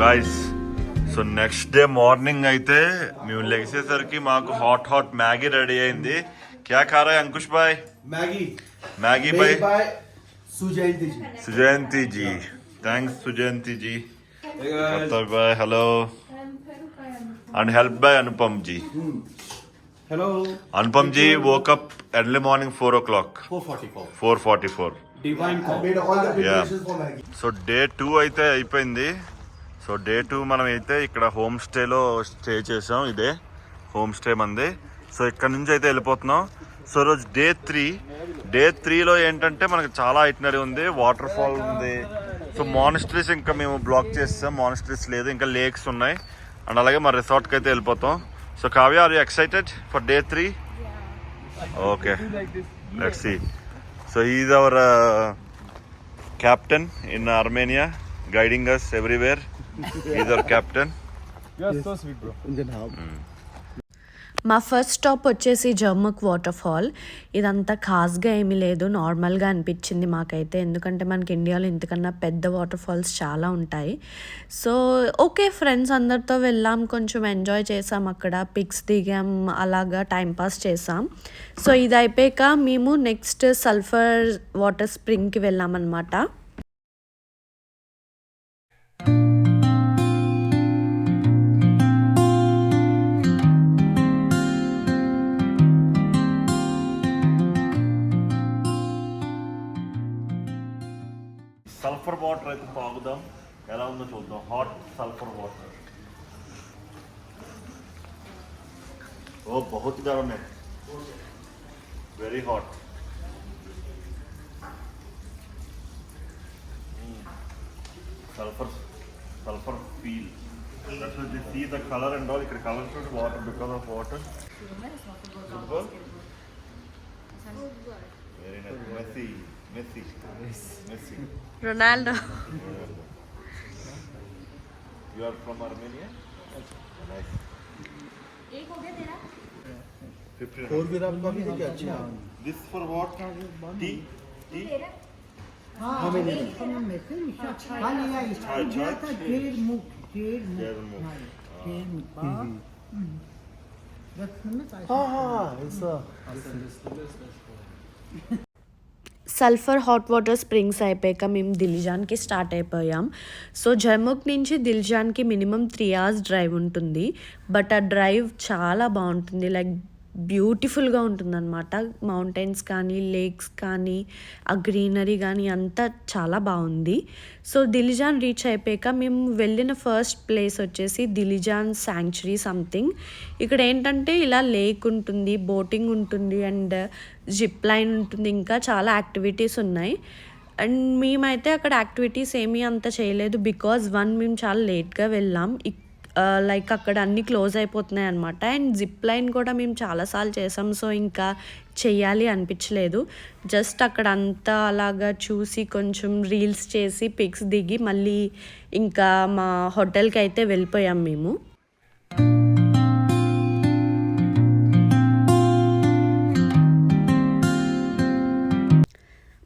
Guys, so next day morning అయితే మేము లెగిసేసరికి మాకు హాట్ మ్యాగీ రెడీ అయింది. క్యా ఖా రహే అంకుష్ భాయ్? మ్యాగీ భాయ్ సుజయంతి జీ. థ్యాంక్స్ సుజయంతి జీ. భాయ్ hello. And help by Anupam ji. Hello. Anupam ji woke up early morning 4 o'clock. 4:44. Divine call. So day 2 అయితే అయిపోయింది. సో డే 2 మనం అయితే ఇక్కడ హోమ్ స్టేలో స్టే చేసాం. ఇదే హోమ్ స్టే మంది. సో ఇక్కడ నుంచి అయితే వెళ్ళిపోతున్నాం. సో రోజు డే 3లో ఏంటంటే మనకు చాలా ఐటినరీ ఉంది. వాటర్ ఫాల్ ఉంది. సో మానిస్ట్రీస్ ఇంకా మేము బ్లాక్ చేస్తాం. మానిస్ట్రీస్ లేదు, ఇంకా లేక్స్ ఉన్నాయి. అండ్ అలాగే మా రిసార్ట్కి అయితే వెళ్ళిపోతాం. So Kavya, are you excited for day 3? Yeah. Okay. Let's see. So he is our captain in Armenia, guiding us everywhere. He is our captain. You are so sweet, bro. మా first stop వచ్చేసి జర్మక్ water fall. ఇదంతా ఖాస్గా ఏమీ లేదు, నార్మల్గా అనిపించింది మాకైతే. ఎందుకంటే మనకి ఇండియాలో ఇంతకన్నా పెద్ద వాటర్ ఫాల్స్ చాలా ఉంటాయి. సో ఓకే, ఫ్రెండ్స్ అందరితో వెళ్ళాం, కొంచెం ఎంజాయ్ చేసాం, అక్కడ పిక్స్ దిగాం, అలాగా టైంపాస్ చేసాం. సో ఇది అయిపోయాక మేము నెక్స్ట్ సల్ఫర్ వాటర్ స్ప్రింగ్కి వెళ్ళామన్నమాట. సల్ఫర్ వాటర్ అయితే తాగుదాం, ఎలా ఉందో చూద్దాం. Hot sulphur water. ఓ బహుత్ గరం హై, very hot. Sulphur feel. That's why they see the color and all. ఇక్కడ కలర్ చూడండి, water, because of water. Very nice. Messi. Ronaldo. You are from Armenia? Nice. एक हो गया तेरा? 4 का भी है क्या? अच्छा. This for what? Tea? तेरा? हाँ मैंने. हाँ ऐसा. సల్ఫర్ హాట్ వాటర్ స్ప్రింగ్స్ అయిపోయాక మేము దిల్జాన్కి స్టార్ట్ అయిపోయాం. సో జర్మక్ నుంచి దిల్జాన్కి మినిమం 3 hours డ్రైవ్ ఉంటుంది. బట్ ఆ డ్రైవ్ చాలా బాగుంటుంది, లైక్ బ్యూటిఫుల్గా ఉంటుందన్నమాట. మౌంటైన్స్ కానీ, లేక్స్ కానీ, ఆ గ్రీనరీ కానీ అంతా చాలా బాగుంది. సో దిల్జాన్ రీచ్ అయిపోయాక మేము వెళ్ళిన ఫస్ట్ ప్లేస్ వచ్చేసి దిల్జాన్ శాంక్చురీ సంథింగ్. ఇక్కడ ఏంటంటే ఇలా లేక్ ఉంటుంది, బోటింగ్ ఉంటుంది, అండ్ జిప్ లైన్ ఉంటుంది, ఇంకా చాలా యాక్టివిటీస్ ఉన్నాయి. అండ్ మేమైతే అక్కడ యాక్టివిటీస్ ఏమీ అంత చేయలేదు, బికాజ్ మేము చాలా లేట్గా వెళ్ళాం. లైక్ అక్కడ అన్నీ క్లోజ్ అయిపోతున్నాయి అనమాట. అండ్ జిప్ లైన్ కూడా మేము చాలాసార్లు చేసాం, సో ఇంకా చెయ్యాలి అనిపించలేదు. జస్ట్ అక్కడ అంతా అలాగా చూసి కొంచెం రీల్స్ చేసి పిక్స్ దిగి మళ్ళీ ఇంకా మా హోటల్కి అయితే వెళ్ళిపోయాం మేము.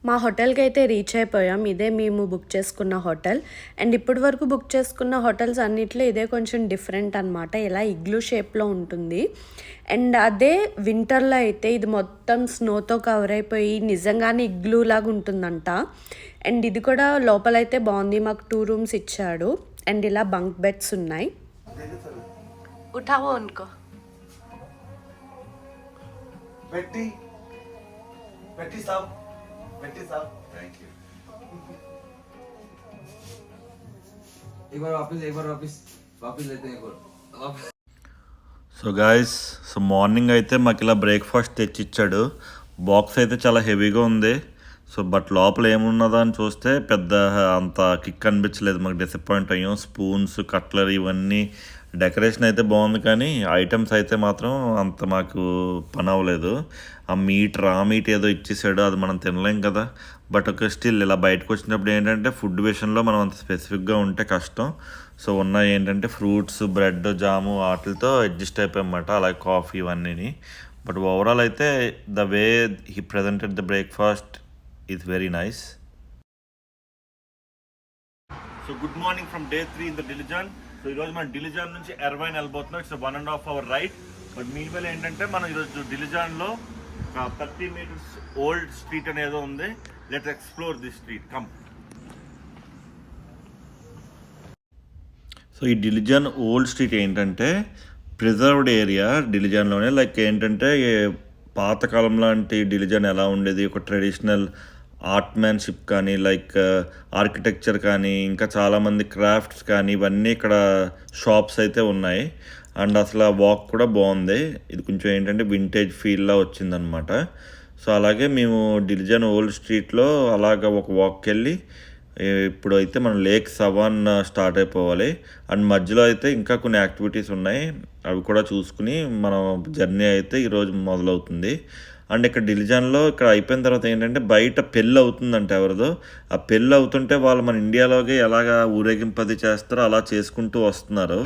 మా హోటల్కి అయితే రీచ్ అయిపోయాం. ఇదే మేము బుక్ చేసుకున్న హోటల్. అండ్ ఇప్పటి వరకు బుక్ చేసుకున్న హోటల్స్ అన్నిట్లో ఇదే కొంచెం డిఫరెంట్ అనమాట. ఇలా ఇగ్లూ షేప్లో ఉంటుంది. అండ్ అదే వింటర్లో అయితే ఇది మొత్తం స్నోతో కవర్ అయిపోయి నిజంగానే ఇగ్లూ లాగా ఉంటుందంట. అండ్ ఇది కూడా లోపలైతే బాగుంది. మాకు 2 rooms ఇచ్చాడు. అండ్ ఇలా బంక్ బెడ్స్ ఉన్నాయి. ఉఠావో అనుకో. Thank you. एक बार वापस लेते हैं एक बार. సో గాయస్, సో మార్నింగ్ అయితే మాకు ఇలా బ్రేక్ఫాస్ట్ తెచ్చిచ్చాడు. బాక్స్ అయితే చాలా హెవీగా ఉంది. సో బట్ లోపల ఏమున్నదా అని చూస్తే పెద్ద అంత కిక్ అనిపించలేదు. మాకు డిసప్పాయింట్ అయ్యాం. స్పూన్స్, కట్లరీ ఇవన్నీ, డెకరేషన్ అయితే బాగుంది, కానీ ఐటమ్స్ అయితే మాత్రం అంత మాకు పని అవ్వలేదు. ఆ రా మీట్ ఏదో ఇచ్చేసాడు, అది మనం తినలేం కదా. బట్ ఒక స్టిల్ ఇలా బయటకు వచ్చినప్పుడు ఏంటంటే ఫుడ్ విషయంలో మనం అంత స్పెసిఫిక్గా ఉంటే కష్టం. సో ఉన్నాయి ఏంటంటే ఫ్రూట్స్, బ్రెడ్, జాము వాటితో అడ్జస్ట్ అయిపోయామన్నమాట. అలాగే కాఫీ ఇవన్నీ. బట్ ఓవరాల్ అయితే the way he presented the breakfast is very nice. So good morning from day 3 in the Dilijan. సో ఈరోజు మనం డిలిజన్ నుంచి ఎర్వైన్ వెళ్ళిపోతున్నాం. It's 1.5 hour ride. But meanwhile ఏంటంటే మనం ఈరోజు డిలిజన్లో 30 meters ఓల్డ్ స్ట్రీట్ అనేదో ఉంది. Let's explore this street. Come. So ఈ డిలిజన్ ఓల్డ్ స్ట్రీట్ ఏంటంటే ప్రిజర్వ్డ్ ఏరియా డిలిజన్లోనే. లైక్ ఏంటంటే పాతకాలం లాంటి డిలిజన్ ఎలా ఉండేది, ఒక ట్రెడిషనల్ ఆర్ట్మ్యాన్షిప్ కానీ లైక్ ఆర్కిటెక్చర్ కానీ ఇంకా చాలామంది క్రాఫ్ట్స్ కానీ ఇవన్నీ ఇక్కడ షాప్స్ అయితే ఉన్నాయి. అండ్ అసలు ఆ వాక్ కూడా బాగుంది. ఇది కొంచెం ఏంటంటే వింటేజ్ ఫీల్లా వచ్చిందనమాట. సో అలాగే మేము డిలిజన్ ఓల్డ్ స్ట్రీట్లో అలాగ ఒక వాక్కి వెళ్ళి ఇప్పుడు అయితే మనం లేక్ సవాన్ స్టార్ట్ అయిపోవాలి. అండ్ మధ్యలో అయితే ఇంకా కొన్ని యాక్టివిటీస్ ఉన్నాయి, అవి కూడా చూసుకుని మనం జర్నీ అయితే ఈరోజు మొదలవుతుంది. అండ్ ఇక్కడ డిలిజన్లో ఇక్కడ అయిపోయిన తర్వాత ఏంటంటే బయట పెళ్ళి అవుతుందంట ఎవరిదో. ఆ పెళ్ళి అవుతుంటే వాళ్ళు మన ఇండియాలోకి ఎలాగ ఊరేగింపది చేస్తారో అలా చేసుకుంటూ వస్తున్నారు.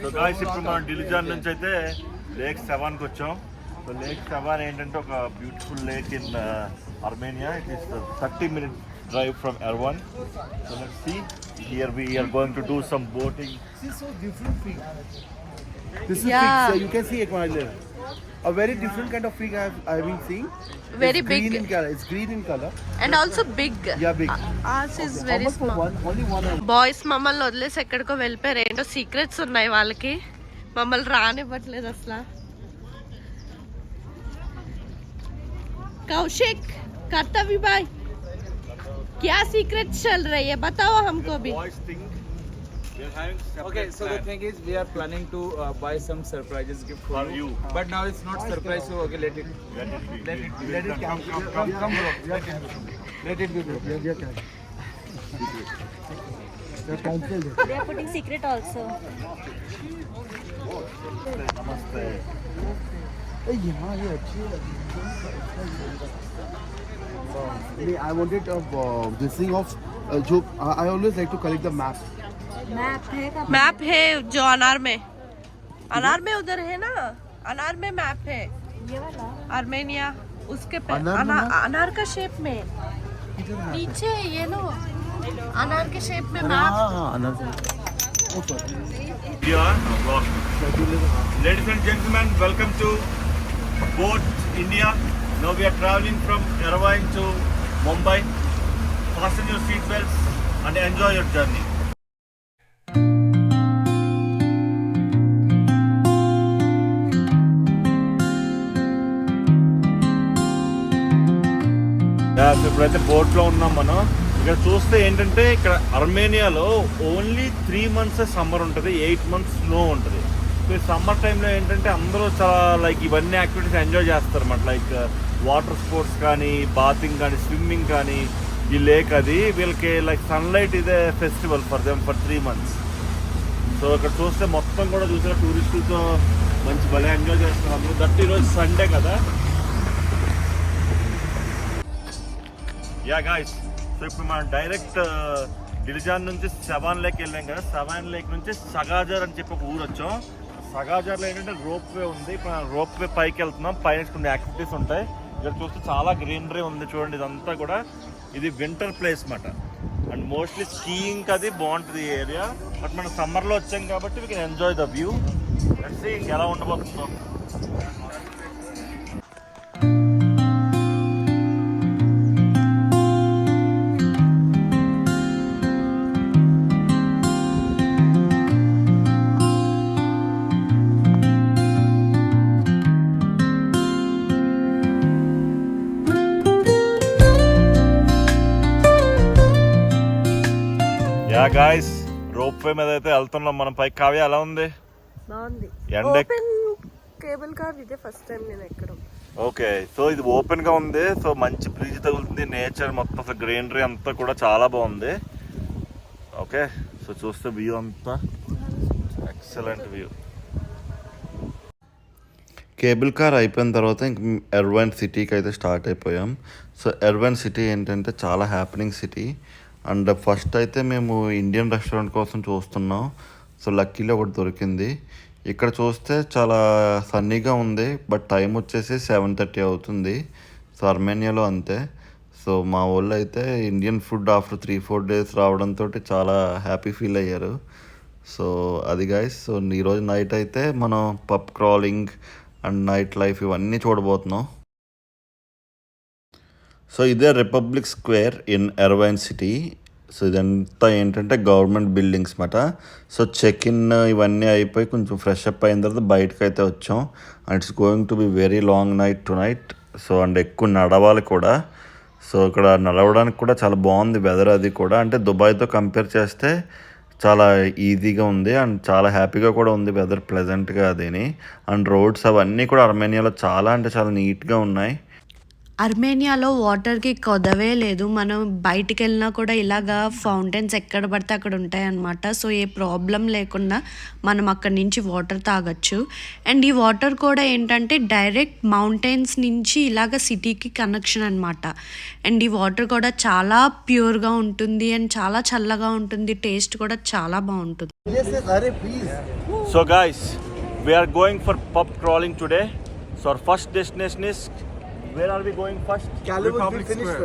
సో గాయ్స్ ఇప్పుడు మనం డిలిజన్ నుంచి అయితే లేక్ సెవాన్కి వచ్చాం. సో లేక్ సెవాన్ ఏంటంటే ఒక beautiful lake in Armenia. It is 30 minute drive from Erwan. So let's see. Here we are going to do some boating. This is so different fig. This is Yeah. fig. So you can see it. A very different kind of fig I've been seeing. Very It's big. green in color. It's green in color. And also big. Yeah, big. Ours is How very much for small. one? Only one. Boys మమ్మల్ని వదిలేసి ఎక్కడికో వెళ్ళిపోయారు. ఏంటో secrets ఉన్నాయి వాళ్ళకి, మమ్మల్ని రానివ్వట్లేదు అసలు. కౌశిక్, కర్తవ్య భాయ్, क्या सीक्रेट चल रही है बताओ हमको भी. Boys think we are having separate Okay, so the plan thing is, we are planning to buy some surprises gift for for you. But now it's not surprise, so okay, let it. Let it be. Let it be. Let it come. Come, bro. Let it be, bro. They are putting secret also. Namaste. Hey, yeah, ये अच्छी है. I wanted this thing of जो I always like to collect the map. Map है का map है जो अनार में उधर है ना, अनार में मैप है ये वाला आर्मेनिया. उसके पे अनार में अनार का शेप में नीचे ये लो, अनार के शेप में मैप. हाँ, अनार. Oh, sorry. Here, ladies and gentlemen, welcome to Boat India. Now we are traveling from Ervine to Mumbai. Fasten your seat belts and enjoy your journey. ఇప్పుడైతే బోట్లో ఉన్నాం మనం. ఇక్కడ చూస్తే ఏంటంటే ఇక్కడ అర్మేనియాలో ఓన్లీ 3 months సమ్మర్ ఉంటుంది, 8 months స్నో ఉంటుంది. సో ఈ సమ్మర్ టైంలో ఏంటంటే అందరూ చాలా లైక్ ఇవన్నీ యాక్టివిటీస్ ఎంజాయ్ చేస్తారు అన్నమాట. లైక్ వాటర్ స్పోర్ట్స్ కానీ, బాతింగ్ కానీ, స్విమ్మింగ్ కానీ. ఈ లేక్ అది వీళ్ళకి లైక్ సన్లైట్ ఇదే festival for them for 3 months. So ఇక్కడ చూస్తే మొత్తం కూడా చూసిన టూరిస్టులతో మంచి భలే ఎంజాయ్ చేస్తున్నాము. దట్ ఈరోజు సండే కదా. యా గాయ్స్, సో ఇప్పుడు మనం డైరెక్ట్ డిలిజాన్ నుంచి సెవాన్ లేక్ వెళ్ళాం కదా. సెవాన్ లేక్ నుంచి సగాజర్ అని చెప్పి ఒక ఊరు వచ్చాం. సగాజర్లో ఏంటంటే రోప్ వే ఉంది. ఇప్పుడు మనం రోప్ వే పైకి వెళ్తున్నాం. పైన కొన్ని యాక్టివిటీస్ ఉంటాయి. ఇక్కడ చూస్తే చాలా గ్రీనరీ ఉంది చూడండి. ఇదంతా కూడా ఇది వింటర్ ప్లేస్ అన్నమాట. అండ్ మోస్ట్లీ స్కీయింగ్ అది బాగుంటుంది ఈ ఏరియా. బట్ మనం సమ్మర్లో వచ్చాం కాబట్టి we can enjoy the view. Let's see ఎలా ఉండబోతుందో. యా గాయ్స్, రోప్ వే మీద అయితే వెళ్తున్నాం మనం పైకి. కావ్య ఎలా ఉంది? బాగుంది. ఎండ ఓపెన్ కేబుల్ కార్ ఇదే ఫస్ట్ టైం నేను ఎక్కడం. ఓకే, సో ఇది ఓపెన్ గా ఉంది. సో మంచి బ్రీజ్ తగులుతుంది. నేచర్ మొత్తం అసలు గ్రీనరీ అంతా కూడా చాలా బాగుంది. ఓకే, సో చూస్తే వ్యూ అంతా ఎక్సలెంట్ వ్యూ. కేబుల్ కార్ అయిపోయిన తర్వాత ఇంక ఎర్వైన్ సిటీకి అయితే స్టార్ట్ అయిపోయాం. సో ఎర్వైన్ సిటీ ఏంటంటే చాలా హ్యాపెనింగ్ సిటీ. అండ్ ఫస్ట్ అయితే మేము ఇండియన్ రెస్టారెంట్ కోసం చూస్తున్నాం. సో లక్కీలో ఒకటి దొరికింది. ఇక్కడ చూస్తే చాలా సన్నీగా ఉంది, బట్ టైం వచ్చేసి 7:30 అవుతుంది. సో అర్మేనియాలో అంతే. సో మా వాళ్ళు అయితే ఇండియన్ ఫుడ్ ఆఫ్టర్ 3-4 డేస్ రావడంతో చాలా హ్యాపీ ఫీల్ అయ్యారు. సో అది గైస్. సో ఈరోజు నైట్ అయితే మనం pub crawling and night life ఇవన్నీ చూడబోతున్నాం. సో ఇదే republic square in Yerevan city. So ఇదంతా ఏంటంటే గవర్నమెంట్ బిల్డింగ్స్ మాట. సో చెక్ ఇన్ ఇవన్నీ అయిపోయి కొంచెం ఫ్రెష్ అప్ అయిన తర్వాత బయటకు అయితే వచ్చాం. And it's going to be very long night to night. So and ఎక్కువ నడవాలి కూడా. సో ఇక్కడ నడవడానికి కూడా చాలా బాగుంది వెదర్. అది కూడా అంటే దుబాయ్తో కంపేర్ చేస్తే చాలా ఈజీగా ఉంది అండ్ చాలా హ్యాపీగా కూడా ఉంది వెదర్, ప్లెజెంట్గా అదిని. అండ్ రోడ్స్ అవన్నీ కూడా అర్మేనియాలో చాలా అంటే చాలా నీట్గా ఉన్నాయి. అర్మేనియాలో వాటర్కి కొదవే లేదు. మనం బయటికి వెళ్ళినా కూడా ఇలాగా ఫౌంటైన్స్ ఎక్కడ పడితే అక్కడ ఉంటాయన్నమాట. సో ఏ ప్రాబ్లం లేకుండా మనం అక్కడి నుంచి వాటర్ తాగొచ్చు. అండ్ ఈ వాటర్ కూడా ఏంటంటే డైరెక్ట్ మౌంటైన్స్ నుంచి ఇలాగ సిటీకి కనెక్షన్ అనమాట. అండ్ ఈ వాటర్ కూడా చాలా ప్యూర్గా ఉంటుంది అండ్ చాలా చల్లగా ఉంటుంది. టేస్ట్ కూడా చాలా బాగుంటుంది. So guys, we are going for pub crawling today. So our first destination is, where are we going first? Calumet, we finished.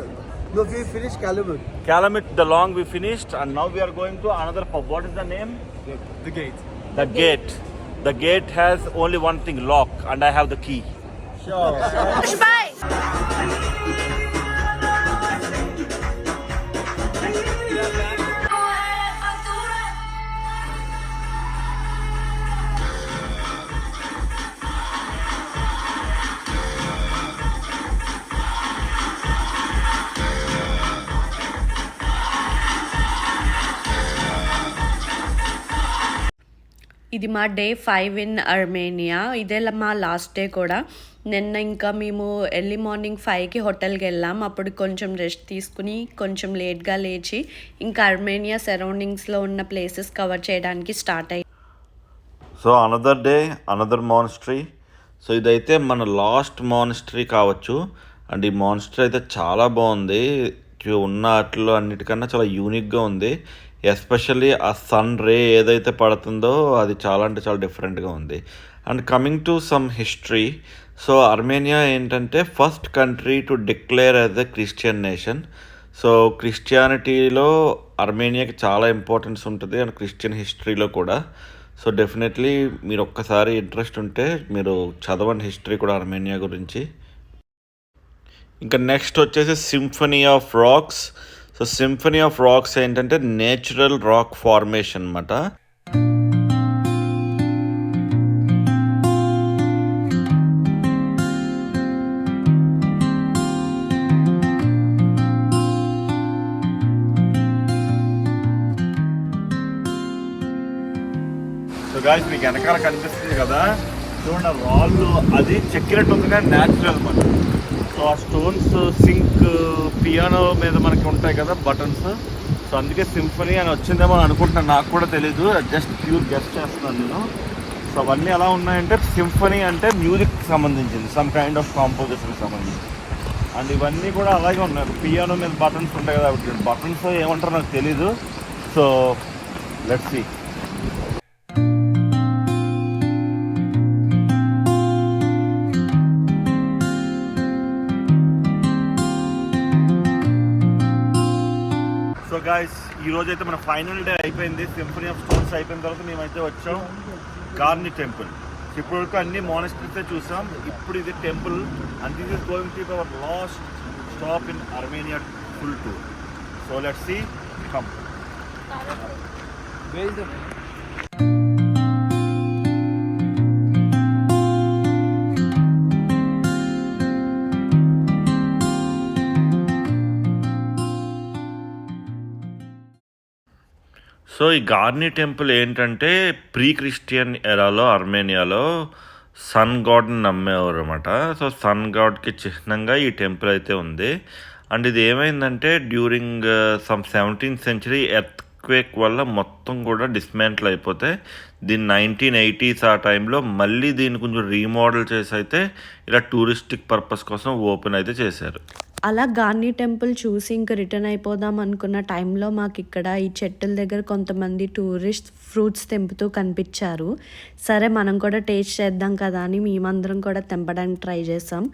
No, we finished Calumet. Calumet, the long we finished, and now we are going to another pub. What is the name? The gate. The Gate. The Gate has only one thing, lock, and I have the key. Sure. ఇది మా day 5 in Armenia. ఇదే మా last day కూడా. నిన్న ఇంకా మేము early morning 5కి హోటల్కి వెళ్ళాం. అప్పుడు కొంచెం రెస్ట్ తీసుకుని కొంచెం లేట్గా లేచి ఇంకా అర్మేనియా సరౌండింగ్స్లో ఉన్న ప్లేసెస్ కవర్ చేయడానికి స్టార్ట్ అయ్యి. So another day, another monastery. So ఇదైతే మన లాస్ట్ మానిస్ట్రీ కావచ్చు. అండ్ ఈ మానిస్ట్రీ అయితే చాలా బాగుంది. ఉన్న వాటిలో అన్నిటికన్నా చాలా యూనిక్గా ఉంది. ఎస్పెషల్లీ ఆ సన్ రే ఏదైతే పడుతుందో అది చాలా అంటే చాలా డిఫరెంట్గా ఉంది. And coming to some history. So Armenia ఏంటంటే first country to declare as a Christian nation. So క్రిస్టియానిటీలో అర్మేనియాకి చాలా ఇంపార్టెన్స్ ఉంటుంది అండ్ క్రిస్టియన్ హిస్టరీలో కూడా. సో డెఫినెట్లీ మీరు ఒక్కసారి ఇంట్రెస్ట్ ఉంటే మీరు చదవండి హిస్టరీ కూడా అర్మేనియా గురించి. ఇంకా నెక్స్ట్ వచ్చేసి symphony of rocks. So symphony of rocks ఏంటంటే నేచురల్ రాక్ ఫార్మేషన్ అన్నమాట. సో గాయ్స్ మీకు వెనకాల కనిపిస్తుంది కదా, చూడండి రాళ్ళు అది చెక్కినట్టు ఉంది కానీ న్యాచురల్ అన్నమాట. సో ఆ స్టోన్స్ సింక్ పియానో మీద మనకి ఉంటాయి కదా బటన్స్. సో అందుకే సింఫనీ అని వచ్చిందేమో అని అనుకుంటున్నాను, నాకు కూడా తెలీదు, జస్ట్ ప్యూర్ గెస్ట్ చేస్తున్నాను నేను. సో అవన్నీ ఎలా ఉన్నాయంటే సింఫనీ అంటే మ్యూజిక్కి సంబంధించింది, సమ్ కైండ్ ఆఫ్ కాంపోజిషన్కి సంబంధించి. అండ్ ఇవన్నీ కూడా అలాగే ఉన్నాయి. పియానో మీద బటన్స్ ఉంటాయి కదా, బటన్స్ ఏమంటారో నాకు తెలీదు. So let's see. So guys ఈరోజు అయితే మన ఫైనల్ డే అయిపోయింది. సింఫనీ ఆఫ్ స్టోన్స్ అయిపోయిన తర్వాత మేమైతే వచ్చాం గార్ని టెంపుల్. ఇప్పటి వరకు అన్ని మానిస్ట్రీసే చూసాం, ఇప్పుడు ఇది temple. And this is going to our last stop in Armenia full tour. So let's see, come. So ఈ గార్ని టెంపుల్ ఏంటంటే ప్రీ క్రిస్టియన్ ఎరాలో అర్మేనియాలో సన్ గాడ్ని నమ్మేవారు అనమాట. సో సన్ గాడ్కి చిహ్నంగా ఈ టెంపుల్ అయితే ఉంది. అండ్ ఇది ఏమైందంటే during some 17th century earth quake వల్ల మొత్తం కూడా డిస్మాంటిల్ అయిపోతే దీన్ని 1980s ఆ టైంలో మళ్ళీ దీన్ని కొంచెం రీమోడల్ చేసి అయితే ఇలా టూరిస్టిక్ పర్పస్ కోసం ఓపెన్ అయితే చేశారు. అలా గార్నీ టెంపుల్ చూసి ఇంకా రిటర్న్ అయిపోదాం అనుకున్న టైంలో మాకు ఇక్కడ ఈ చెట్టుల దగ్గర కొంతమంది టూరిస్ట్ ఫ్రూట్స్ తెంపుతూ కనిపించారు. సరే మనం కూడా టేస్ట్ చేద్దాం కదా అని మేమందరం కూడా తెంపడానికి ట్రై చేసాం.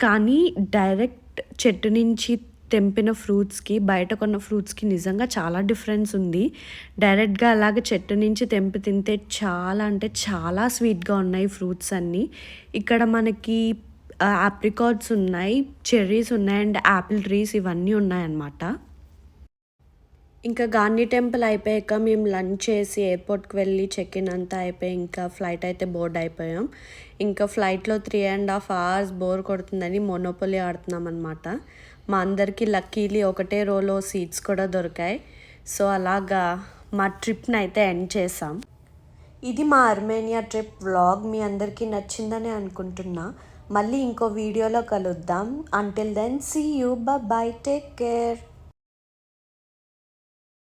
కానీ డైరెక్ట్ చెట్టు నుంచి తెంపిన ఫ్రూట్స్కి బయట కొన్న ఫ్రూట్స్కి నిజంగా చాలా డిఫరెన్స్ ఉంది. డైరెక్ట్గా అలాగే చెట్టు నుంచి తెంపి తింటే చాలా అంటే చాలా స్వీట్గా ఉన్నాయి ఫ్రూట్స్ అన్నీ. ఇక్కడ మనకి ఆప్రికాట్స్ ఉన్నాయి, చెర్రీస్ ఉన్నాయి అండ్ యాపిల్ ట్రీస్ ఇవన్నీ ఉన్నాయన్నమాట. ఇంకా గాంధీ టెంపుల్ అయిపోయాక మేము లంచ్ చేసి ఎయిర్పోర్ట్కి వెళ్ళి చెక్ ఇన్ అంతా అయిపోయి ఇంకా ఫ్లైట్ అయితే బోర్డ్ అయిపోయాం. ఇంకా ఫ్లైట్లో 3.5 hours బోర్ కొడుతుందని మోనోపోలీ ఆడుతున్నాం అనమాట. మా అందరికీ లక్కీలీ ఒకటే రోలో సీట్స్ కూడా దొరికాయి. సో అలాగా మా ట్రిప్ని అయితే ఎండ్ చేసాం. ఇది మా అర్మేనియా ట్రిప్ వ్లాగ్. మీ అందరికీ నచ్చిందని అనుకుంటున్నా. మళ్ళీ ఇంకో వీడియోలో కలుద్దాం. Until then see you, bye, take care.